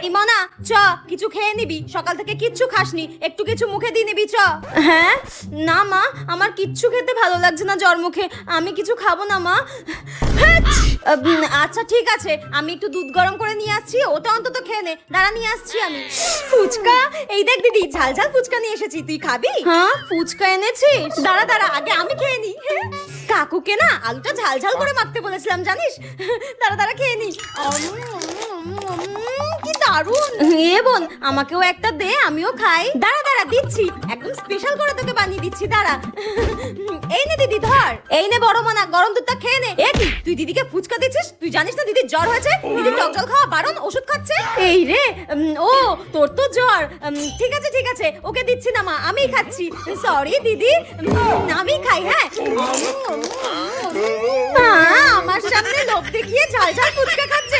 এই মনা, চ কিছু খেয়ে নিবি, সকাল থেকে কিচ্ছু খাসনি, একটু কিছু মুখে দিয়ে নিবি চ। হ্যাঁ না মা, আমার কিচ্ছু খেতে ভালো লাগছে না জ্বর মুখে, আমি কিছু খাবো না মা। আচ্ছা ঠিক আছে, আমি একটু দুধ গরম করে নিয়ে আসছি, ওটা অন্তত খেয়ে নে। দাঁড়া নিয়ে আসছি আমি। ফুচকা, এই দেখ দিদি ঝাল ঝাল ফুচকা নিয়ে এসেছি, তুই খাবি? হ্যাঁ ফুচকা এনেছিস, দাঁড়া দাঁড়া আগে আমি খেয়ে নি। কাকুকে না আলুটা ঝাল ঝাল করে মাখতে বলেছিলাম জানিস। দাঁড়া দাঁড়া খেয়ে নি। কি দারুন। এ বোন আমাকেও একটা দে, আমিও খাই। দাঁড়া দাঁড়া দিচ্ছি, একদম স্পেশাল করে তোকে বানিয়ে দিচ্ছি, দাঁড়া। এই নে দিদি ধর, এই নে বড় মানা, গরম দুধটা খেয়ে নে। এ কি তুই দিদিকে ফুচকা দিচ্ছিস? তুই জানিস না দিদির জ্বর হয়েছে, দিদি টক জল খাওয়া বারণ, ওষুধ খাচ্ছে। এই রে, ও তোর তো জ্বর, ঠিক আছে ঠিক আছে, ওকে দিচ্ছি না মা, আমিই খাচ্ছি। সরি দিদি, আমি খাই। হ্যাঁ আমার সামনে লোভ দেখিয়ে ঝাল ঝাল ফুচকা খাচ্ছে।